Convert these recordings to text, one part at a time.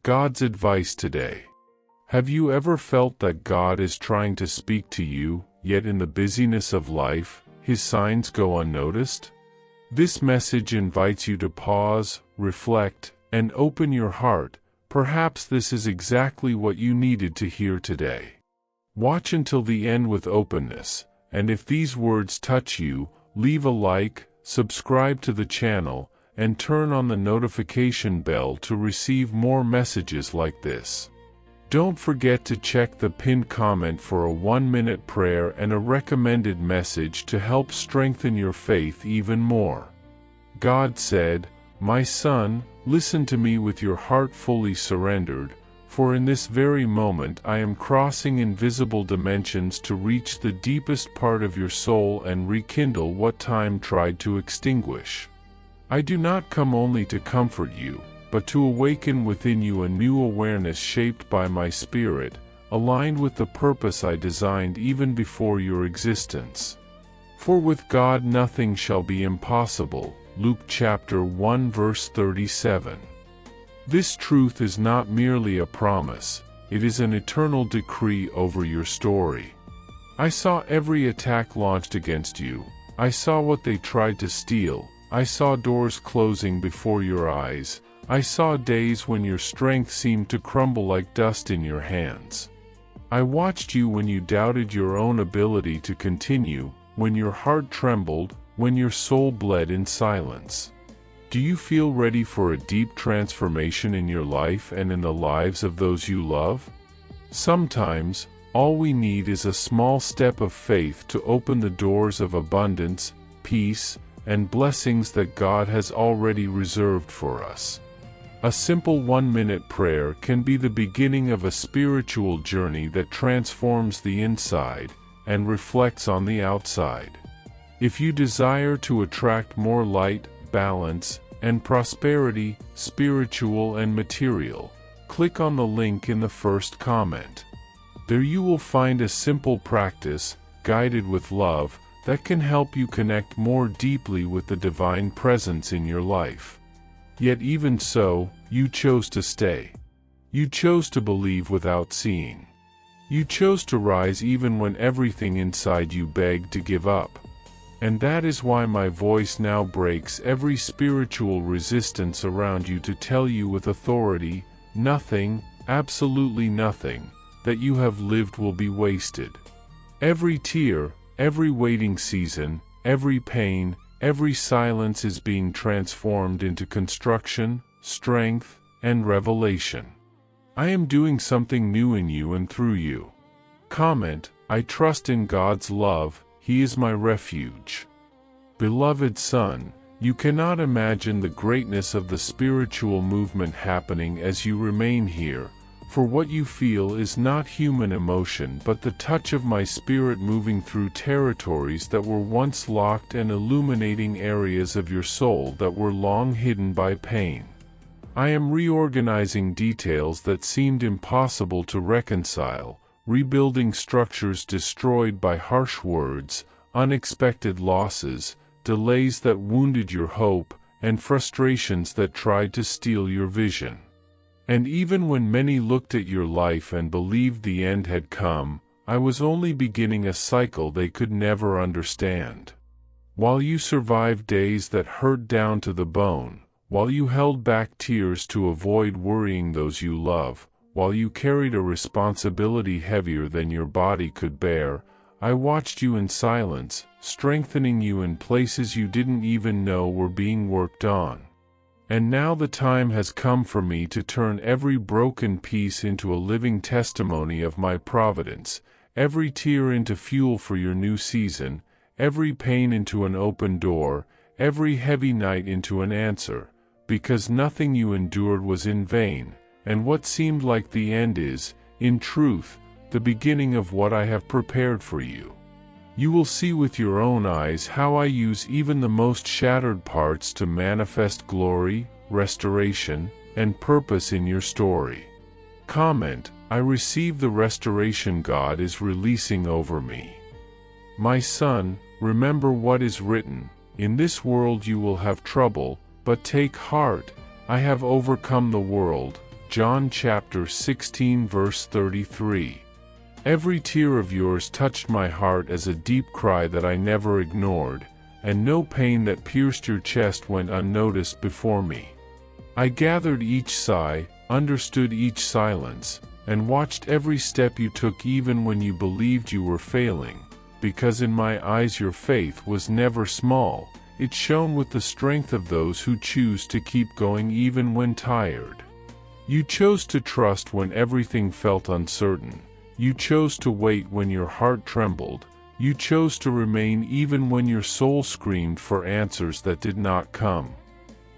God's advice today. Have you ever felt that God is trying to speak to you, yet in the busyness of life, His signs go unnoticed? This message invites you to pause, reflect, and open your heart. Perhaps this is exactly what you needed to hear today. Watch until the end with openness, and if these words touch you, leave a like, subscribe to the channel, and turn on the notification bell to receive more messages like this. Don't forget to check the pinned comment for a 1-minute prayer and a recommended message to help strengthen your faith even more. God said, "My son, listen to me with your heart fully surrendered, for in this very moment I am crossing invisible dimensions to reach the deepest part of your soul and rekindle what time tried to extinguish. I do not come only to comfort you, but to awaken within you a new awareness shaped by my Spirit, aligned with the purpose I designed even before your existence. For with God nothing shall be impossible." Luke chapter 1 verse 37. This truth is not merely a promise, it is an eternal decree over your story. I saw every attack launched against you. I saw what they tried to steal. I saw doors closing before your eyes. I saw days when your strength seemed to crumble like dust in your hands. I watched you when you doubted your own ability to continue, when your heart trembled, when your soul bled in silence. Do you feel ready for a deep transformation in your life and in the lives of those you love? Sometimes, all we need is a small step of faith to open the doors of abundance, peace, and blessings that God has already reserved for us. A simple 1-minute prayer can be the beginning of a spiritual journey that transforms the inside and reflects on the outside. If you desire to attract more light, balance, and prosperity, spiritual and material, click on the link in the first comment. There you will find a simple practice, guided with love, that can help you connect more deeply with the divine presence in your life. Yet even so, you chose to stay. You chose to believe without seeing. You chose to rise even when everything inside you begged to give up. And that is why my voice now breaks every spiritual resistance around you to tell you with authority, nothing, absolutely nothing, that you have lived will be wasted. Every tear, every waiting season, every pain, every silence is being transformed into construction, strength, and revelation. I am doing something new in you and through you. Comment, I trust in God's love, He is my refuge. Beloved son, you cannot imagine the greatness of the spiritual movement happening as you remain here, for what you feel is not human emotion but the touch of my Spirit moving through territories that were once locked and illuminating areas of your soul that were long hidden by pain. I am reorganizing details that seemed impossible to reconcile, rebuilding structures destroyed by harsh words, unexpected losses, delays that wounded your hope, and frustrations that tried to steal your vision. And even when many looked at your life and believed the end had come, I was only beginning a cycle they could never understand. While you survived days that hurt down to the bone, while you held back tears to avoid worrying those you love, while you carried a responsibility heavier than your body could bear, I watched you in silence, strengthening you in places you didn't even know were being worked on. And now the time has come for me to turn every broken piece into a living testimony of my providence, every tear into fuel for your new season, every pain into an open door, every heavy night into an answer, because nothing you endured was in vain, and what seemed like the end is, in truth, the beginning of what I have prepared for you. You will see with your own eyes how I use even the most shattered parts to manifest glory, restoration, and purpose in your story. Comment, I receive the restoration God is releasing over me. My son, remember what is written, in this world you will have trouble, but take heart, I have overcome the world. John chapter 16 verse 33. Every tear of yours touched my heart as a deep cry that I never ignored, and no pain that pierced your chest went unnoticed before me. I gathered each sigh, understood each silence, and watched every step you took even when you believed you were failing, because in my eyes your faith was never small, it shone with the strength of those who choose to keep going even when tired. You chose to trust when everything felt uncertain. You chose to wait when your heart trembled. You chose to remain even when your soul screamed for answers that did not come.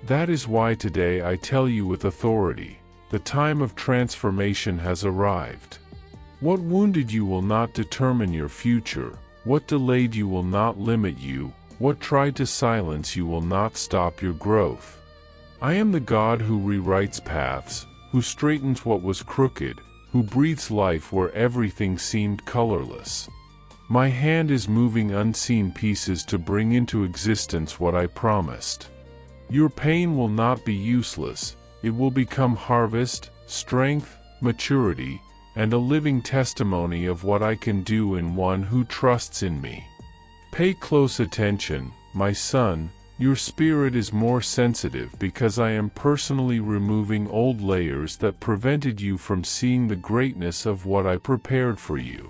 That is why today I tell you with authority, the time of transformation has arrived. What wounded you will not determine your future. What delayed you will not limit you. What tried to silence you will not stop your growth. I am the God who rewrites paths, who straightens what was crooked, who breathes life where everything seemed colorless. My hand is moving unseen pieces to bring into existence what I promised. Your pain will not be useless, it will become harvest, strength, maturity, and a living testimony of what I can do in one who trusts in me. Pay close attention, my son. Your spirit is more sensitive because I am personally removing old layers that prevented you from seeing the greatness of what I prepared for you.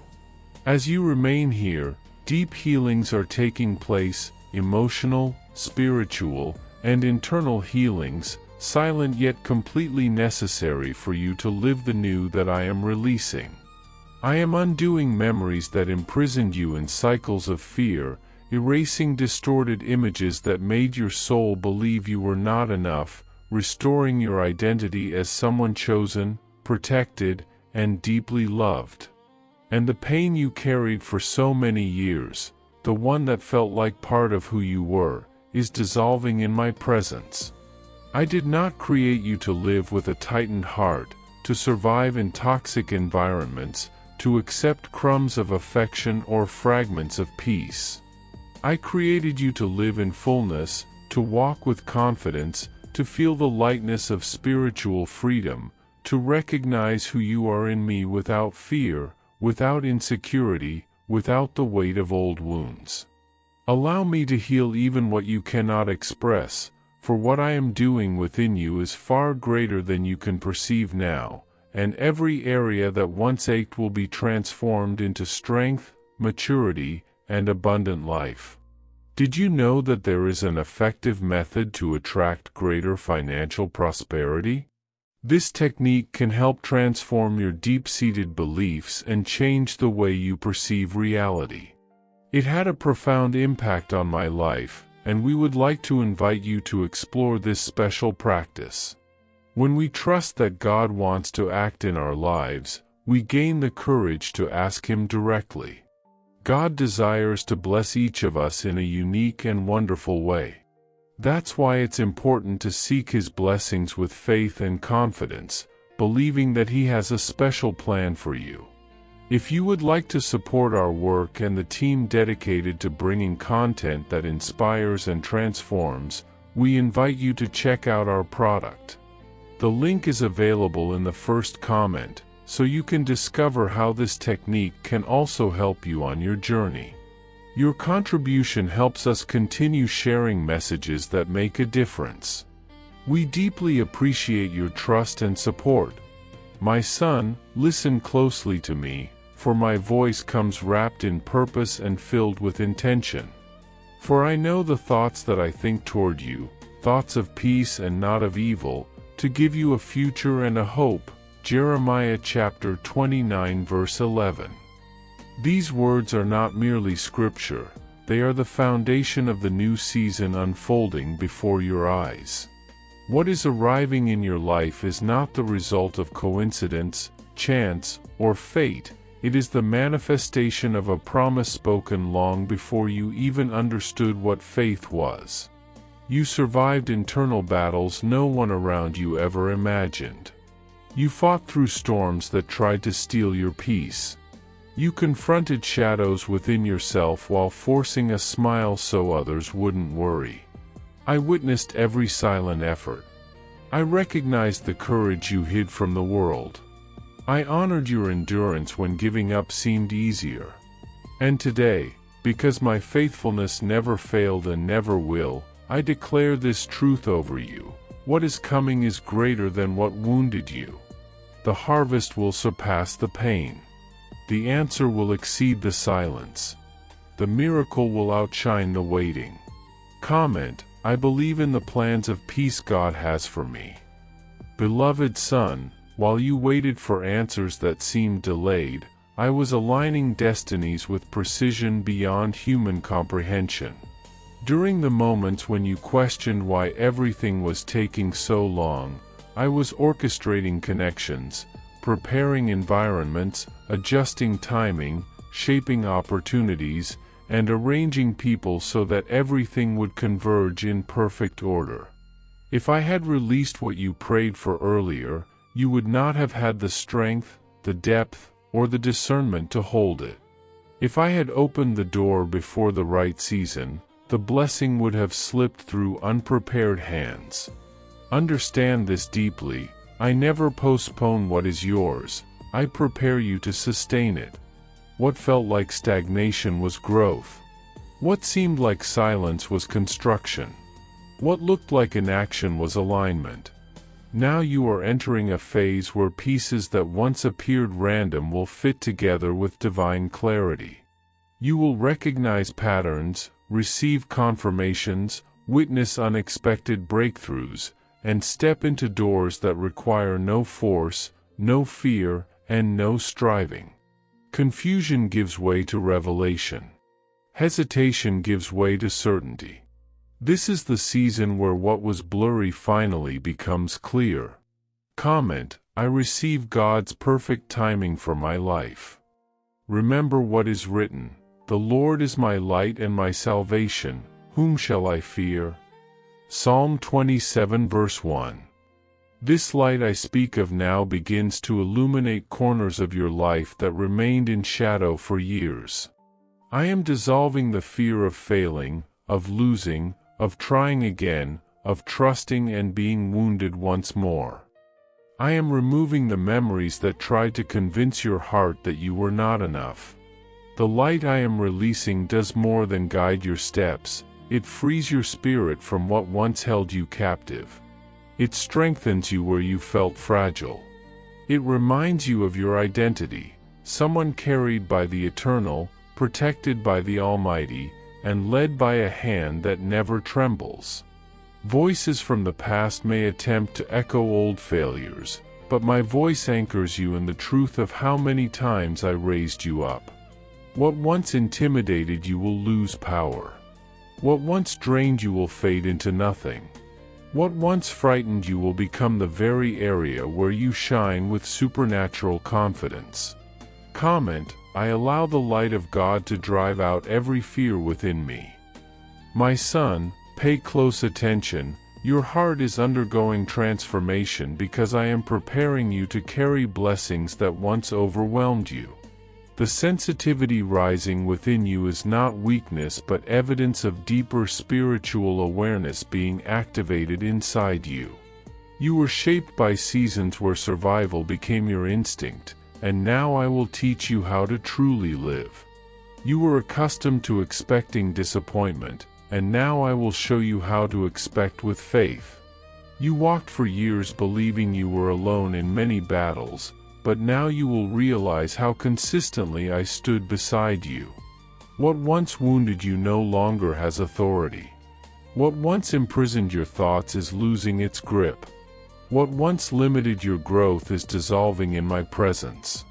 As you remain here, deep healings are taking place, emotional, spiritual, and internal healings, silent yet completely necessary for you to live the new that I am releasing. I am undoing memories that imprisoned you in cycles of fear, erasing distorted images that made your soul believe you were not enough, restoring your identity as someone chosen, protected, and deeply loved. And the pain you carried for so many years, the one that felt like part of who you were, is dissolving in my presence. I did not create you to live with a tightened heart, to survive in toxic environments, to accept crumbs of affection or fragments of peace. I created you to live in fullness, to walk with confidence, to feel the lightness of spiritual freedom, to recognize who you are in me without fear, without insecurity, without the weight of old wounds. Allow me to heal even what you cannot express, for what I am doing within you is far greater than you can perceive now, and every area that once ached will be transformed into strength, maturity, and abundant life. Did you know that there is an effective method to attract greater financial prosperity? This technique can help transform your deep-seated beliefs and change the way you perceive reality. It had a profound impact on my life, and we would like to invite you to explore this special practice. When we trust that God wants to act in our lives, we gain the courage to ask Him directly. God desires to bless each of us in a unique and wonderful way. That's why it's important to seek His blessings with faith and confidence, believing that He has a special plan for you. If you would like to support our work and the team dedicated to bringing content that inspires and transforms, we invite you to check out our product. The link is available in the first comment, so you can discover how this technique can also help you on your journey. Your contribution helps us continue sharing messages that make a difference. We deeply appreciate your trust and support. My son, listen closely to me, for my voice comes wrapped in purpose and filled with intention. For I know the thoughts that I think toward you, thoughts of peace and not of evil, to give you a future and a hope. Jeremiah chapter 29 verse 11. These words are not merely scripture, they are the foundation of the new season unfolding before your eyes. What is arriving in your life is not the result of coincidence, chance, or fate. It is the manifestation of a promise spoken long before you even understood what faith was. You survived internal battles no one around you ever imagined. You fought through storms that tried to steal your peace. You confronted shadows within yourself while forcing a smile so others wouldn't worry. I witnessed every silent effort. I recognized the courage you hid from the world. I honored your endurance when giving up seemed easier. And today, because my faithfulness never failed and never will, I declare this truth over you: what is coming is greater than what wounded you. The harvest will surpass the pain. The answer will exceed the silence. The miracle will outshine the waiting. Comment: I believe in the plans of peace God has for me. Beloved son, while you waited for answers that seemed delayed, I was aligning destinies with precision beyond human comprehension. During the moments when you questioned why everything was taking so long, I was orchestrating connections, preparing environments, adjusting timing, shaping opportunities, and arranging people so that everything would converge in perfect order. If I had released what you prayed for earlier, you would not have had the strength, the depth, or the discernment to hold it. If I had opened the door before the right season, the blessing would have slipped through unprepared hands. Understand this deeply: I never postpone what is yours, I prepare you to sustain it. What felt like stagnation was growth. What seemed like silence was construction. What looked like inaction was alignment. Now you are entering a phase where pieces that once appeared random will fit together with divine clarity. You will recognize patterns, receive confirmations, witness unexpected breakthroughs, and step into doors that require no force, no fear, and no striving. Confusion gives way to revelation. Hesitation gives way to certainty. This is the season where what was blurry finally becomes clear. Comment: I receive God's perfect timing for my life. Remember what is written: the Lord is my light and my salvation, whom shall I fear? Psalm 27 verse 1. This light I speak of now begins to illuminate corners of your life that remained in shadow for years. I am dissolving the fear of failing, of losing, of trying again, of trusting and being wounded once more. I am removing the memories that tried to convince your heart that you were not enough. The light I am releasing does more than guide your steps, it frees your spirit from what once held you captive. It strengthens you where you felt fragile. It reminds you of your identity, someone carried by the eternal, protected by the Almighty, and led by a hand that never trembles. Voices from the past may attempt to echo old failures, but my voice anchors you in the truth of how many times I raised you up. What once intimidated you will lose power. What once drained you will fade into nothing. What once frightened you will become the very area where you shine with supernatural confidence. Comment: I allow the light of God to drive out every fear within me. My son, pay close attention. Your heart is undergoing transformation because I am preparing you to carry blessings that once overwhelmed you. The sensitivity rising within you is not weakness but evidence of deeper spiritual awareness being activated inside you. You were shaped by seasons where survival became your instinct, and now I will teach you how to truly live. You were accustomed to expecting disappointment, and now I will show you how to expect with faith. You walked for years believing you were alone in many battles, but now you will realize how consistently I stood beside you. What once wounded you no longer has authority. What once imprisoned your thoughts is losing its grip. What once limited your growth is dissolving in my presence.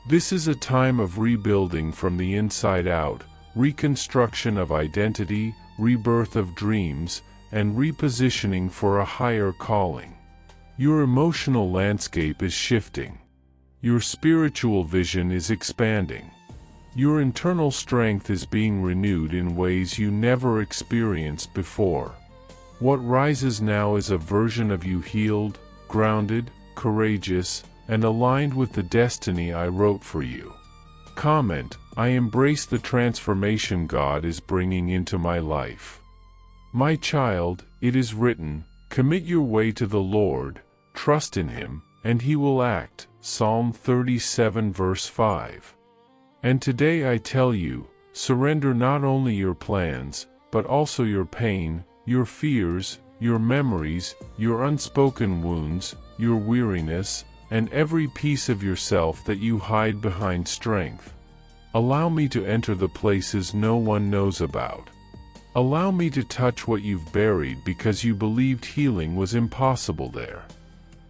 This is a time of rebuilding from the inside out, reconstruction of identity, rebirth of dreams, and repositioning for a higher calling. Your emotional landscape is shifting. Your spiritual vision is expanding. Your internal strength is being renewed in ways you never experienced before. What rises now is a version of you healed, grounded, courageous, and aligned with the destiny I wrote for you. Comment: I embrace the transformation God is bringing into my life. My child, it is written, Commit your way to the Lord, trust in Him, and He will act. Psalm 37 verse 5. And today I tell you, surrender not only your plans, but also your pain, your fears, your memories, your unspoken wounds, your weariness, and every piece of yourself that you hide behind strength. Allow me to enter the places no one knows about. Allow me to touch what you've buried because you believed healing was impossible there.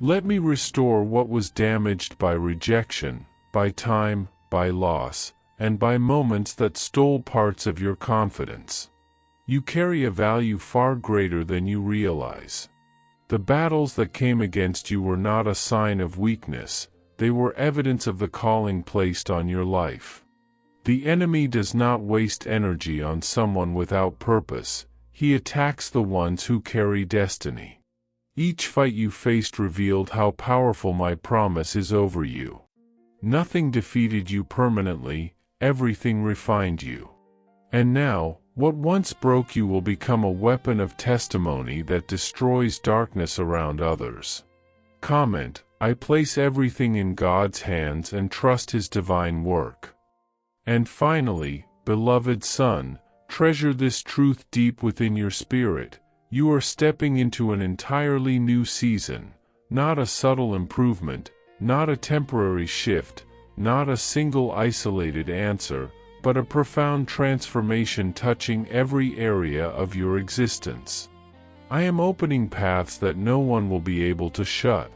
Let me restore what was damaged by rejection, by time, by loss, and by moments that stole parts of your confidence. You carry a value far greater than you realize. The battles that came against you were not a sign of weakness, they were evidence of the calling placed on your life. The enemy does not waste energy on someone without purpose, he attacks the ones who carry destiny. Each fight you faced revealed how powerful my promise is over you. Nothing defeated you permanently, everything refined you. And now, what once broke you will become a weapon of testimony that destroys darkness around others. Comment: I place everything in God's hands and trust His divine work. And finally, beloved son, treasure this truth deep within your spirit. You are stepping into an entirely new season, not a subtle improvement, not a temporary shift, not a single isolated answer, but a profound transformation touching every area of your existence. I am opening paths that no one will be able to shut.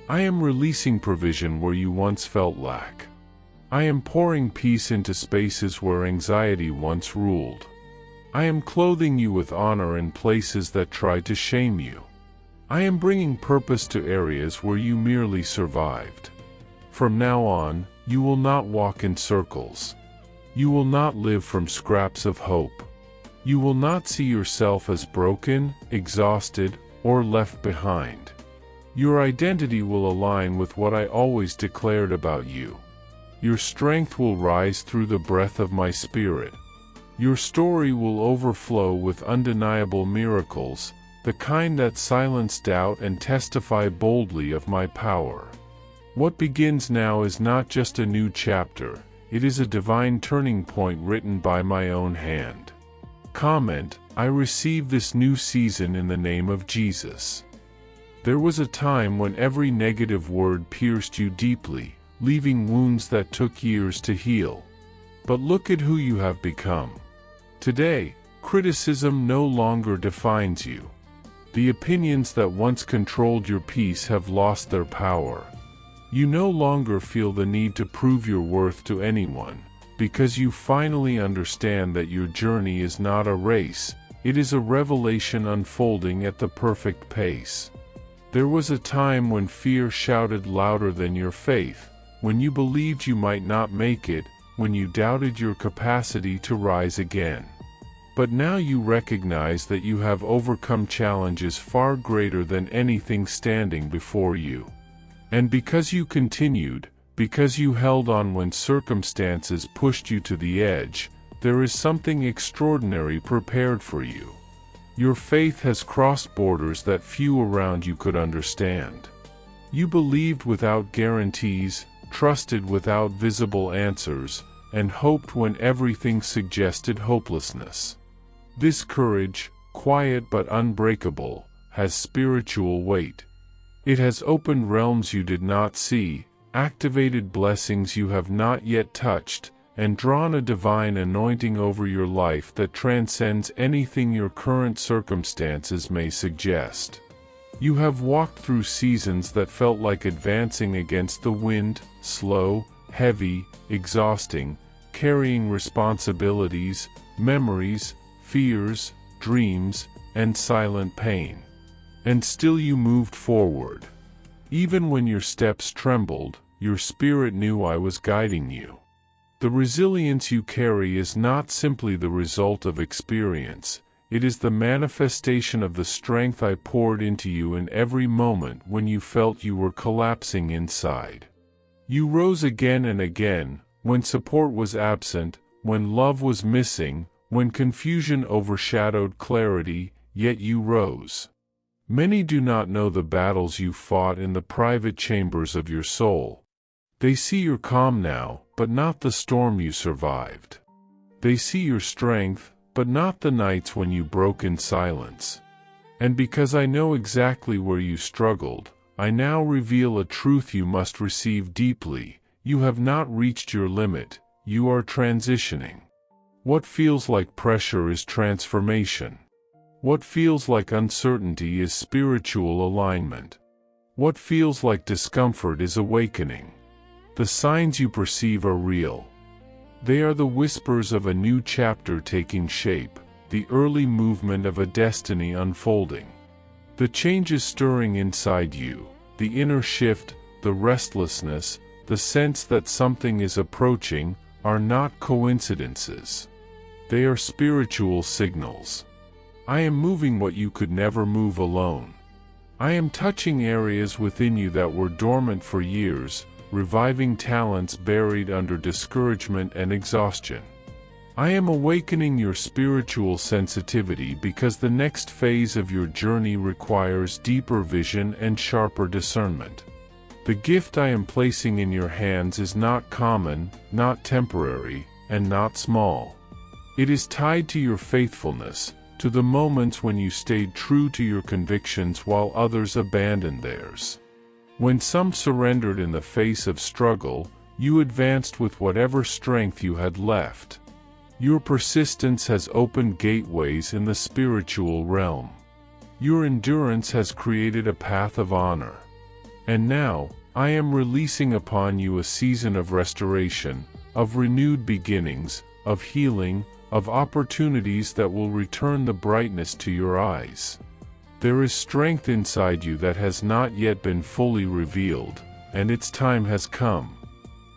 I am releasing provision where you once felt lack. I am pouring peace into spaces where anxiety once ruled. I am clothing you with honor in places that tried to shame you. I am bringing purpose to areas where you merely survived. From now on, you will not walk in circles. You will not live from scraps of hope. You will not see yourself as broken, exhausted, or left behind. Your identity will align with what I always declared about you. Your strength will rise through the breath of my Spirit. Your story will overflow with undeniable miracles, the kind that silence doubt and testify boldly of my power. What begins now is not just a new chapter, it is a divine turning point written by my own hand. Comment: I receive this new season in the name of Jesus. There was a time when every negative word pierced you deeply, leaving wounds that took years to heal. But look at who you have become. Today, criticism no longer defines you. The opinions that once controlled your peace have lost their power. You no longer feel the need to prove your worth to anyone, because you finally understand that your journey is not a race, it is a revelation unfolding at the perfect pace. There was a time when fear shouted louder than your faith, when you believed you might not make it, when you doubted your capacity to rise again. But now you recognize that you have overcome challenges far greater than anything standing before you. And because you continued, because you held on when circumstances pushed you to the edge, there is something extraordinary prepared for you. Your faith has crossed borders that few around you could understand. You believed without guarantees, trusted without visible answers, and hoped when everything suggested hopelessness. This courage, quiet but unbreakable, has spiritual weight. It has opened realms you did not see, activated blessings you have not yet touched, and drawn a divine anointing over your life that transcends anything your current circumstances may suggest. You have walked through seasons that felt like advancing against the wind, slow, heavy, exhausting, carrying responsibilities, memories, fears, dreams, and silent pain. And still you moved forward. Even when your steps trembled, your spirit knew I was guiding you. The resilience you carry is not simply the result of experience, it is the manifestation of the strength I poured into you in every moment when you felt you were collapsing inside. You rose again and again, when support was absent, when love was missing, when confusion overshadowed clarity, yet you rose. Many do not know the battles you fought in the private chambers of your soul. They see your calm now, but not the storm you survived. They see your strength, but not the nights when you broke in silence. And because I know exactly where you struggled, I now reveal a truth you must receive deeply. You have not reached your limit, you are transitioning. What feels like pressure is transformation. What feels like uncertainty is spiritual alignment. What feels like discomfort is awakening. The signs you perceive are real. They are the whispers of a new chapter taking shape, the early movement of a destiny unfolding. The changes stirring inside you, the inner shift, the restlessness, the sense that something is approaching, are not coincidences. They are spiritual signals. I am moving what you could never move alone. I am touching areas within you that were dormant for years, reviving talents buried under discouragement and exhaustion. I am awakening your spiritual sensitivity because the next phase of your journey requires deeper vision and sharper discernment. The gift I am placing in your hands is not common, not temporary, and not small. It is tied to your faithfulness, to the moments when you stayed true to your convictions while others abandoned theirs. When some surrendered in the face of struggle, you advanced with whatever strength you had left. Your persistence has opened gateways in the spiritual realm. Your endurance has created a path of honor. And now, I am releasing upon you a season of restoration, of renewed beginnings, of healing, of opportunities that will return the brightness to your eyes. There is strength inside you that has not yet been fully revealed, and its time has come.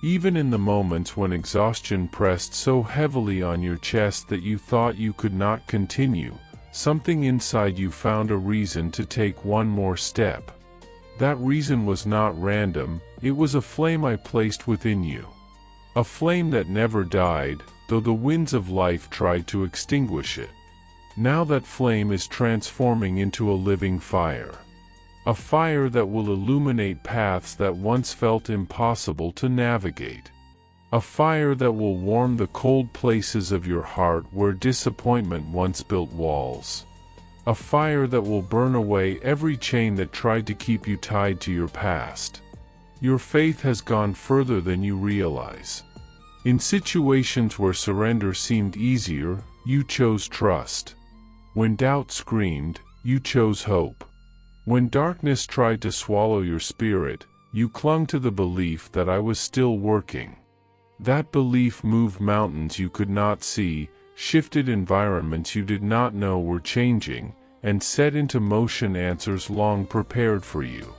Even in the moments when exhaustion pressed so heavily on your chest that you thought you could not continue, something inside you found a reason to take one more step. That reason was not random, it was a flame I placed within you. A flame that never died, though the winds of life tried to extinguish it. Now that flame is transforming into a living fire. A fire that will illuminate paths that once felt impossible to navigate. A fire that will warm the cold places of your heart where disappointment once built walls. A fire that will burn away every chain that tried to keep you tied to your past. Your faith has gone further than you realize. In situations where surrender seemed easier, you chose trust. When doubt screamed, you chose hope. When darkness tried to swallow your spirit, you clung to the belief that I was still working. That belief moved mountains you could not see, shifted environments you did not know were changing, and set into motion answers long prepared for you.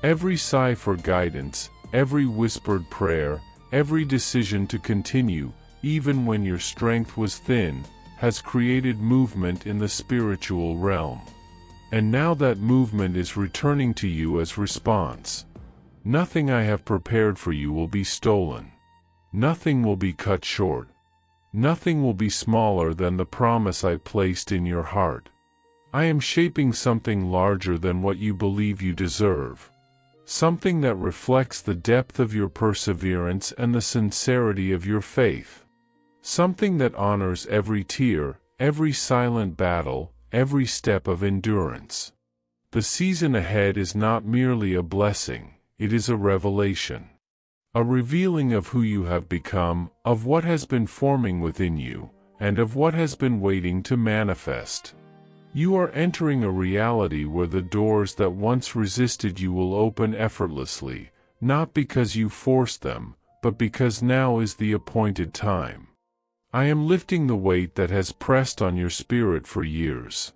Every sigh for guidance, every whispered prayer, every decision to continue, even when your strength was thin, has created movement in the spiritual realm. And now that movement is returning to you as response. Nothing I have prepared for you will be stolen. Nothing will be cut short. Nothing will be smaller than the promise I placed in your heart. I am shaping something larger than what you believe you deserve. Something that reflects the depth of your perseverance and the sincerity of your faith. Something that honors every tear, every silent battle, every step of endurance. The season ahead is not merely a blessing, it is a revelation. A revealing of who you have become, of what has been forming within you, and of what has been waiting to manifest. You are entering a reality where the doors that once resisted you will open effortlessly, not because you forced them, but because now is the appointed time. I am lifting the weight that has pressed on your spirit for years.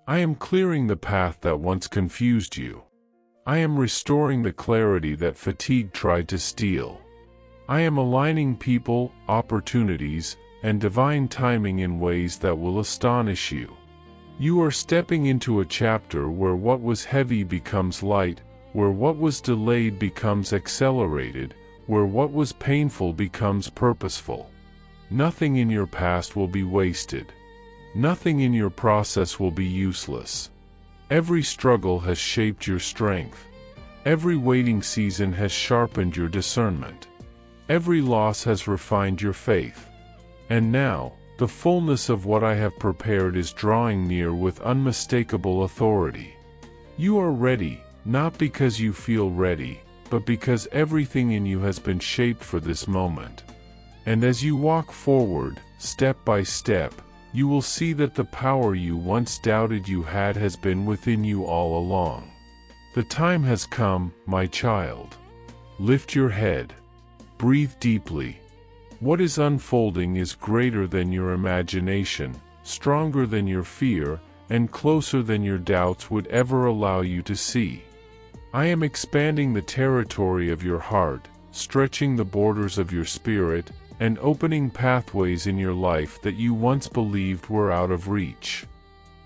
I am clearing the path that once confused you. I am restoring the clarity that fatigue tried to steal. I am aligning people, opportunities, and divine timing in ways that will astonish you. You are stepping into a chapter where what was heavy becomes light, where what was delayed becomes accelerated, where what was painful becomes purposeful. Nothing in your past will be wasted. Nothing in your process will be useless. Every struggle has shaped your strength. Every waiting season has sharpened your discernment. Every loss has refined your faith. And now, the fullness of what I have prepared is drawing near with unmistakable authority. You are ready, not because you feel ready, but because everything in you has been shaped for this moment. And as you walk forward, step by step, you will see that the power you once doubted you had has been within you all along. The time has come, my child. Lift your head. Breathe deeply. What is unfolding is greater than your imagination, stronger than your fear, and closer than your doubts would ever allow you to see. I am expanding the territory of your heart, stretching the borders of your spirit, and opening pathways in your life that you once believed were out of reach.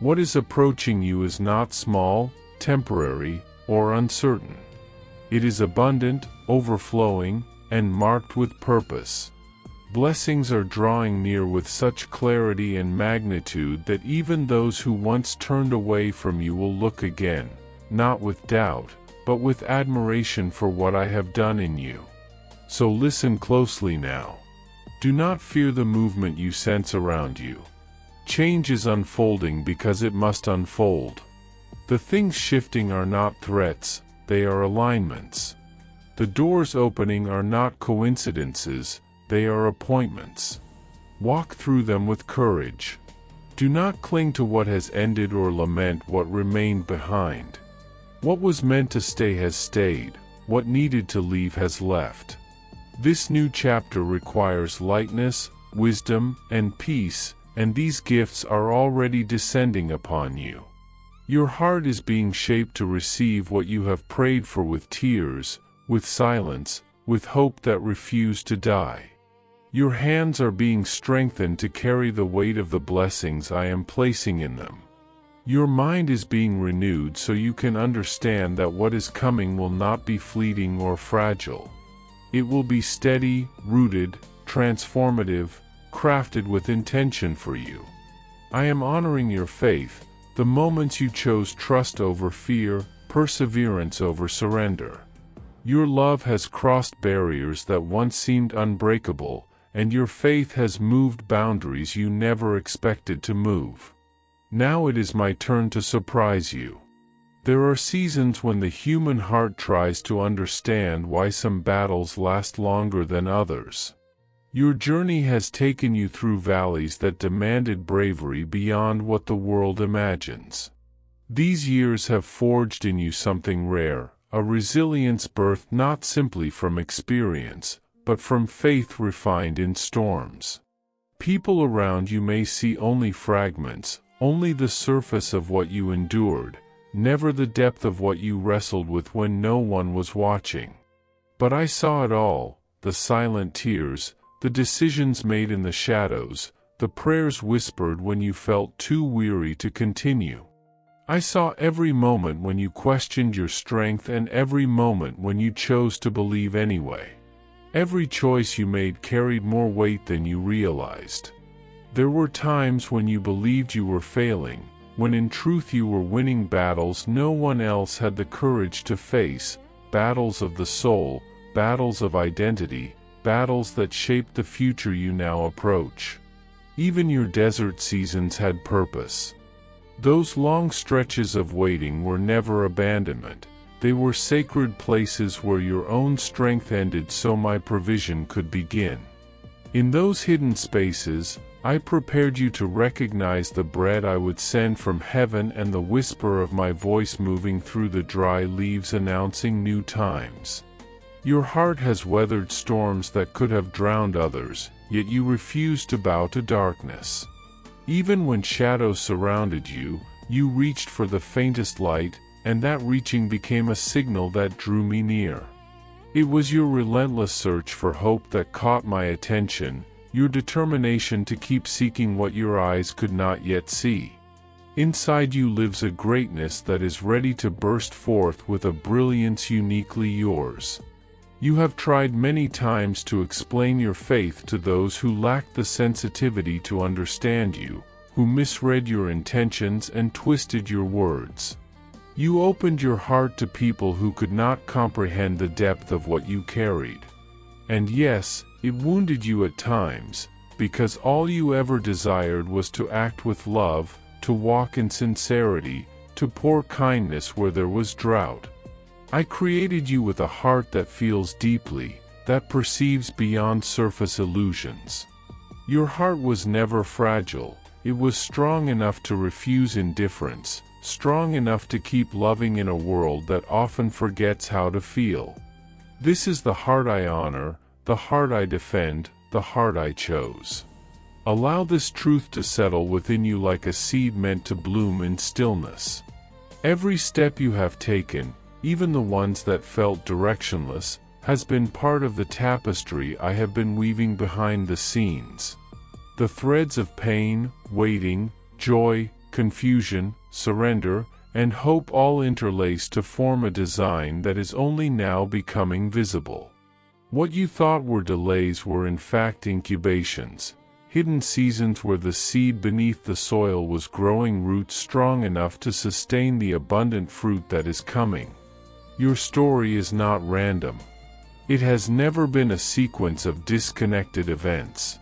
What is approaching you is not small, temporary, or uncertain. It is abundant, overflowing, and marked with purpose. Blessings are drawing near with such clarity and magnitude that even those who once turned away from you will look again, not with doubt, but with admiration for what I have done in you. So listen closely now. Do not fear the movement you sense around you. Change is unfolding because it must unfold. The things shifting are not threats, they are alignments. The doors opening are not coincidences, they are appointments. Walk through them with courage. Do not cling to what has ended or lament what remained behind. What was meant to stay has stayed, what needed to leave has left. This new chapter requires lightness, wisdom, and peace, and these gifts are already descending upon you. Your heart is being shaped to receive what you have prayed for with tears, with silence, with hope that refused to die. Your hands are being strengthened to carry the weight of the blessings I am placing in them. Your mind is being renewed so you can understand that what is coming will not be fleeting or fragile. It will be steady, rooted, transformative, crafted with intention for you. I am honoring your faith, the moments you chose trust over fear, perseverance over surrender. Your love has crossed barriers that once seemed unbreakable, and your faith has moved boundaries you never expected to move. Now it is my turn to surprise you. There are seasons when the human heart tries to understand why some battles last longer than others. Your journey has taken you through valleys that demanded bravery beyond what the world imagines. These years have forged in you something rare, a resilience birthed not simply from experience, but from faith refined in storms. People around you may see only fragments, only the surface of what you endured, never the depth of what you wrestled with when no one was watching. But I saw it all, the silent tears, the decisions made in the shadows, the prayers whispered when you felt too weary to continue. I saw every moment when you questioned your strength and every moment when you chose to believe anyway. Every choice you made carried more weight than you realized. There were times when you believed you were failing, when in truth you were winning battles no one else had the courage to face, battles of the soul, battles of identity, battles that shaped the future you now approach. Even your desert seasons had purpose. Those long stretches of waiting were never abandonment. They were sacred places where your own strength ended so my provision could begin. In those hidden spaces, I prepared you to recognize the bread I would send from heaven and the whisper of my voice moving through the dry leaves announcing new times. Your heart has weathered storms that could have drowned others, yet you refused to bow to darkness. Even when shadows surrounded you, you reached for the faintest light, and that reaching became a signal that drew me near. It was your relentless search for hope that caught my attention, your determination to keep seeking what your eyes could not yet see. Inside you lives a greatness that is ready to burst forth with a brilliance uniquely yours. You have tried many times to explain your faith to those who lacked the sensitivity to understand you, who misread your intentions and twisted your words. You opened your heart to people who could not comprehend the depth of what you carried. And yes, it wounded you at times, because all you ever desired was to act with love, to walk in sincerity, to pour kindness where there was drought. I created you with a heart that feels deeply, that perceives beyond surface illusions. Your heart was never fragile, it was strong enough to refuse indifference, strong enough to keep loving in a world that often forgets how to feel. This is the heart I honor, the heart I defend, the heart I chose. Allow this truth to settle within you like a seed meant to bloom in stillness. Every step you have taken, even the ones that felt directionless, has been part of the tapestry I have been weaving behind the scenes. The threads of pain, waiting, joy, confusion, surrender, and hope all interlace to form a design that is only now becoming visible. What you thought were delays were in fact incubations, hidden seasons where the seed beneath the soil was growing roots strong enough to sustain the abundant fruit that is coming. Your story is not random. It has never been a sequence of disconnected events.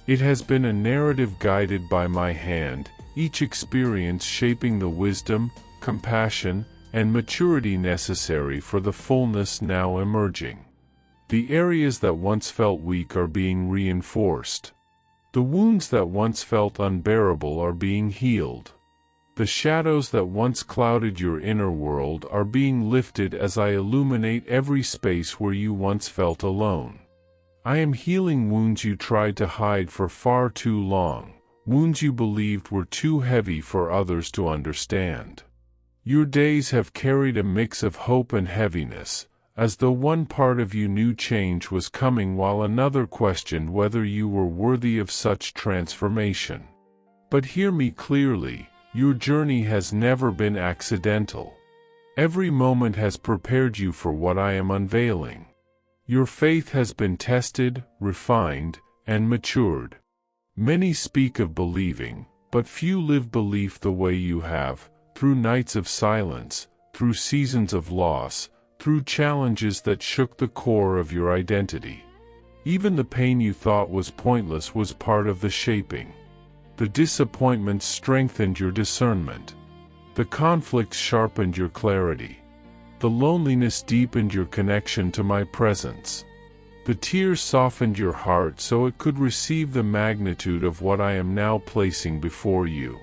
It has been a narrative guided by my hand, each experience shaping the wisdom, compassion, and maturity necessary for the fullness now emerging. The areas that once felt weak are being reinforced. The wounds that once felt unbearable are being healed. The shadows that once clouded your inner world are being lifted as I illuminate every space where you once felt alone. I am healing wounds you tried to hide for far too long, wounds you believed were too heavy for others to understand. Your days have carried a mix of hope and heaviness, as though one part of you knew change was coming while another questioned whether you were worthy of such transformation. But hear me clearly. Your journey has never been accidental. Every moment has prepared you for what I am unveiling. Your faith has been tested, refined, and matured. Many speak of believing, but few live belief the way you have, through nights of silence, through seasons of loss, through challenges that shook the core of your identity. Even the pain you thought was pointless was part of the shaping. The disappointments strengthened your discernment. The conflicts sharpened your clarity. The loneliness deepened your connection to my presence. The tears softened your heart so it could receive the magnitude of what I am now placing before you.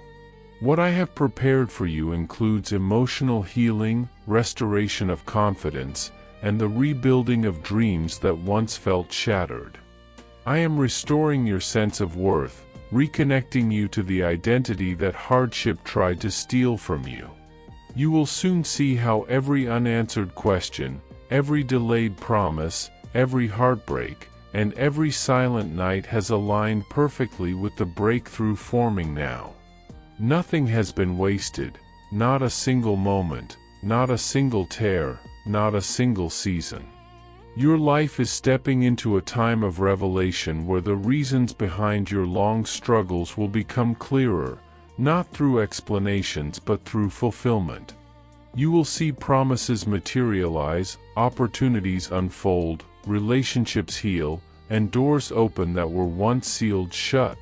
What I have prepared for you includes emotional healing, restoration of confidence, and the rebuilding of dreams that once felt shattered. I am restoring your sense of worth, reconnecting you to the identity that hardship tried to steal from you. You will soon see how every unanswered question, every delayed promise, every heartbreak, and every silent night has aligned perfectly with the breakthrough forming now. Nothing has been wasted, not a single moment, not a single tear, not a single season. Your life is stepping into a time of revelation where the reasons behind your long struggles will become clearer, not through explanations but through fulfillment. You will see promises materialize, opportunities unfold, relationships heal, and doors open that were once sealed shut.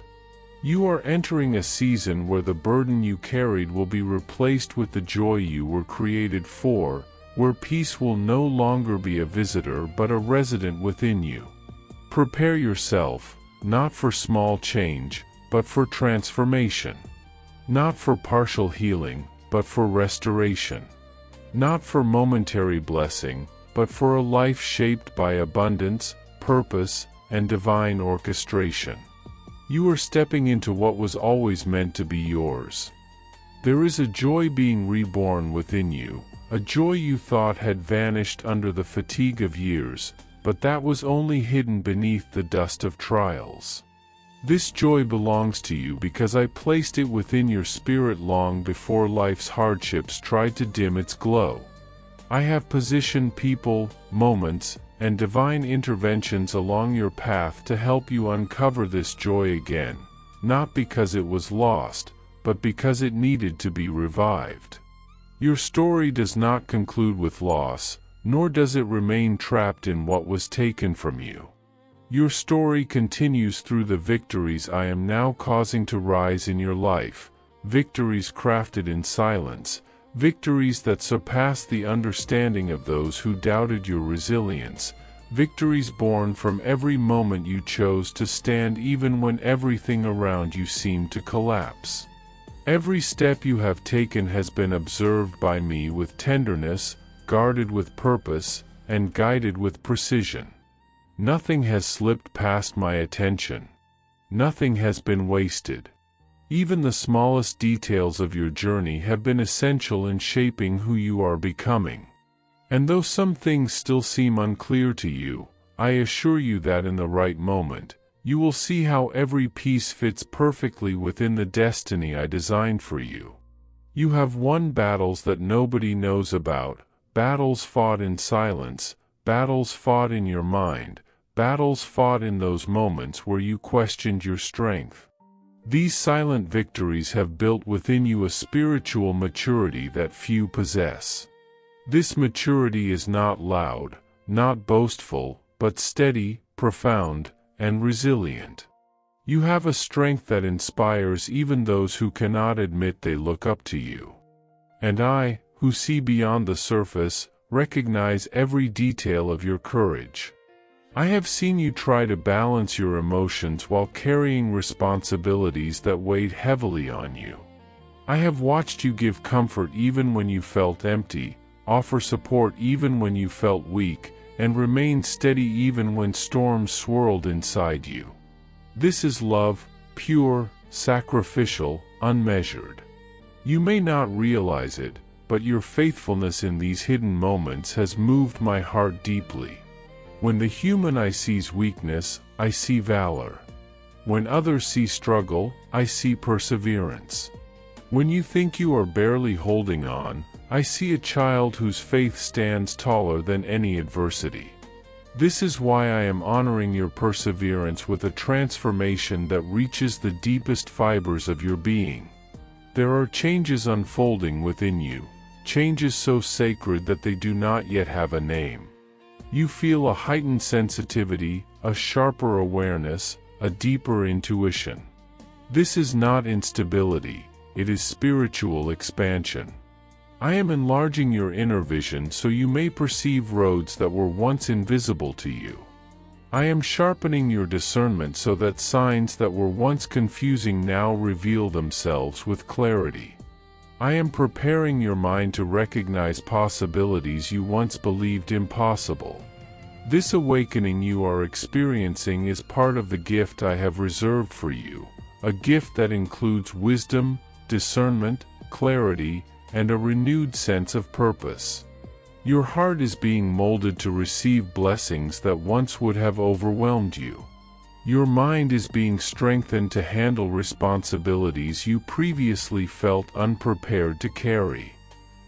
You are entering a season where the burden you carried will be replaced with the joy you were created for, where peace will no longer be a visitor but a resident within you. Prepare yourself, not for small change, but for transformation. Not for partial healing, but for restoration. Not for momentary blessing, but for a life shaped by abundance, purpose, and divine orchestration. You are stepping into what was always meant to be yours. There is a joy being reborn within you, a joy you thought had vanished under the fatigue of years, but that was only hidden beneath the dust of trials. This joy belongs to you because I placed it within your spirit long before life's hardships tried to dim its glow. I have positioned people, moments, and divine interventions along your path to help you uncover this joy again, not because it was lost, but because it needed to be revived. Your story does not conclude with loss, nor does it remain trapped in what was taken from you. Your story continues through the victories I am now causing to rise in your life, victories crafted in silence, victories that surpass the understanding of those who doubted your resilience, victories born from every moment you chose to stand even when everything around you seemed to collapse. Every step you have taken has been observed by me with tenderness, guarded with purpose, and guided with precision. Nothing has slipped past my attention. Nothing has been wasted. Even the smallest details of your journey have been essential in shaping who you are becoming. And though some things still seem unclear to you, I assure you that in the right moment, you will see how every piece fits perfectly within the destiny I designed for you. You have won battles that nobody knows about, battles fought in silence, battles fought in your mind, battles fought in those moments where you questioned your strength. These silent victories have built within you a spiritual maturity that few possess. This maturity is not loud, not boastful, but steady, profound, and resilient. You have a strength that inspires even those who cannot admit they look up to you. And I, who see beyond the surface, recognize every detail of your courage. I have seen you try to balance your emotions while carrying responsibilities that weighed heavily on you. I have watched you give comfort even when you felt empty, offer support even when you felt weak, and remain steady even when storms swirled inside you. This is love, pure, sacrificial, unmeasured. You may not realize it, but your faithfulness in these hidden moments has moved my heart deeply. When the human eye sees weakness, I see valor. When others see struggle, I see perseverance. When you think you are barely holding on, I see a child whose faith stands taller than any adversity. This is why I am honoring your perseverance with a transformation that reaches the deepest fibers of your being. There are changes unfolding within you, changes so sacred that they do not yet have a name. You feel a heightened sensitivity, a sharper awareness, a deeper intuition. This is not instability, it is spiritual expansion. I am enlarging your inner vision so you may perceive roads that were once invisible to you. I am sharpening your discernment so that signs that were once confusing now reveal themselves with clarity. I am preparing your mind to recognize possibilities you once believed impossible. This awakening you are experiencing is part of the gift I have reserved for you, a gift that includes wisdom, discernment, clarity, and a renewed sense of purpose. Your heart is being molded to receive blessings that once would have overwhelmed you. Your mind is being strengthened to handle responsibilities you previously felt unprepared to carry.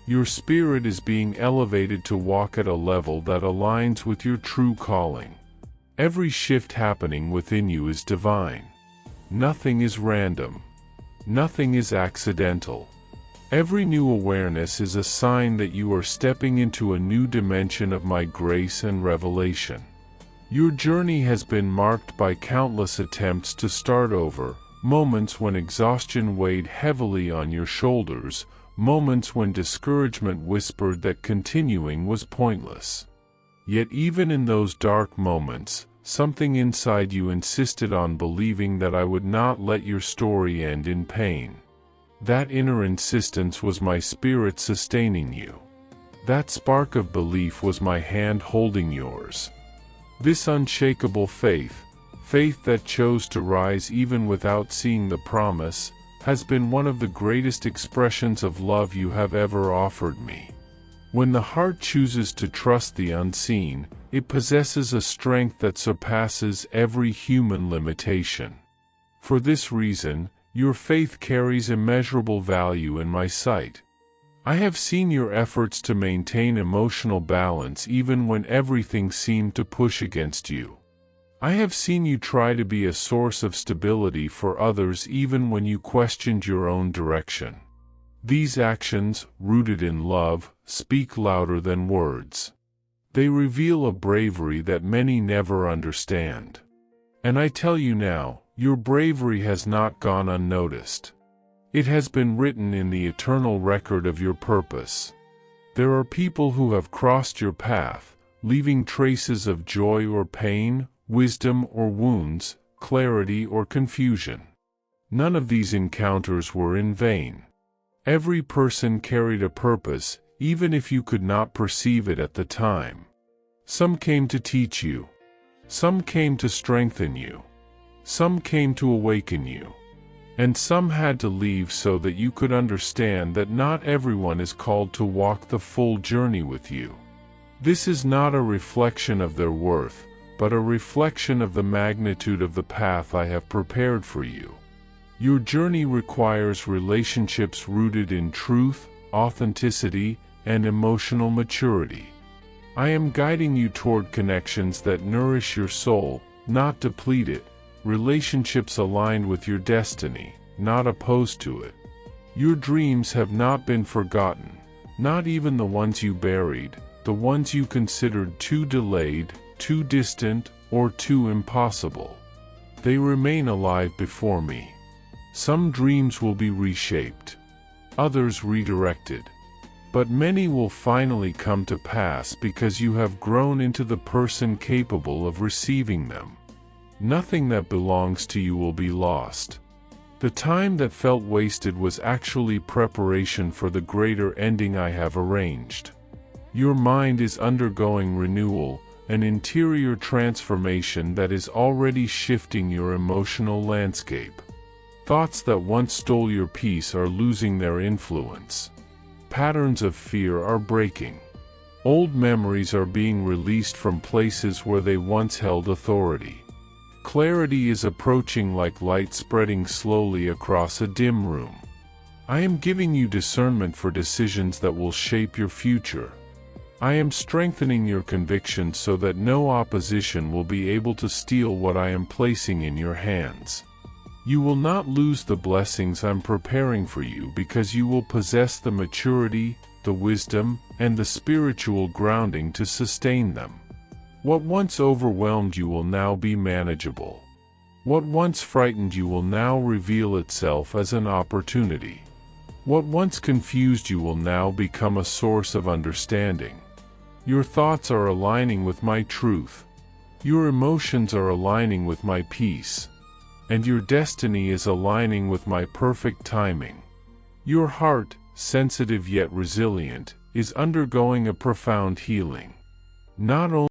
Your spirit is being elevated to walk at a level that aligns with your true calling. Every shift happening within you is divine. Nothing is random. Nothing is accidental. Every new awareness is a sign that you are stepping into a new dimension of my grace and revelation. Your journey has been marked by countless attempts to start over, moments when exhaustion weighed heavily on your shoulders, moments when discouragement whispered that continuing was pointless. Yet even in those dark moments, something inside you insisted on believing that I would not let your story end in pain. That inner insistence was my spirit sustaining you. That spark of belief was my hand holding yours. This unshakable faith, faith that chose to rise even without seeing the promise, has been one of the greatest expressions of love you have ever offered me. When the heart chooses to trust the unseen, it possesses a strength that surpasses every human limitation. For this reason, your faith carries immeasurable value in my sight. I have seen your efforts to maintain emotional balance even when everything seemed to push against you. I have seen you try to be a source of stability for others even when you questioned your own direction. These actions, rooted in love, speak louder than words. They reveal a bravery that many never understand. And I tell you now, your bravery has not gone unnoticed. It has been written in the eternal record of your purpose. There are people who have crossed your path, leaving traces of joy or pain, wisdom or wounds, clarity or confusion. None of these encounters were in vain. Every person carried a purpose, even if you could not perceive it at the time. Some came to teach you. Some came to strengthen you. Some came to awaken you. And some had to leave so that you could understand that not everyone is called to walk the full journey with you. This is not a reflection of their worth, but a reflection of the magnitude of the path I have prepared for you. Your journey requires relationships rooted in truth, authenticity, and emotional maturity. I am guiding you toward connections that nourish your soul, not deplete it, relationships aligned with your destiny, not opposed to it. Your dreams have not been forgotten, not even the ones you buried, the ones you considered too delayed, too distant, or too impossible. They remain alive before me. Some dreams will be reshaped, others redirected. But many will finally come to pass because you have grown into the person capable of receiving them. Nothing that belongs to you will be lost. The time that felt wasted was actually preparation for the greater ending I have arranged. Your mind is undergoing renewal, an interior transformation that is already shifting your emotional landscape. Thoughts that once stole your peace are losing their influence. Patterns of fear are breaking. Old memories are being released from places where they once held authority. Clarity is approaching like light spreading slowly across a dim room. I am giving you discernment for decisions that will shape your future. I am strengthening your conviction so that no opposition will be able to steal what I am placing in your hands. You will not lose the blessings I'm preparing for you because you will possess the maturity, the wisdom, and the spiritual grounding to sustain them. What once overwhelmed you will now be manageable. What once frightened you will now reveal itself as an opportunity. What once confused you will now become a source of understanding. Your thoughts are aligning with my truth. Your emotions are aligning with my peace. And your destiny is aligning with my perfect timing. Your heart, sensitive yet resilient, is undergoing a profound healing. Not only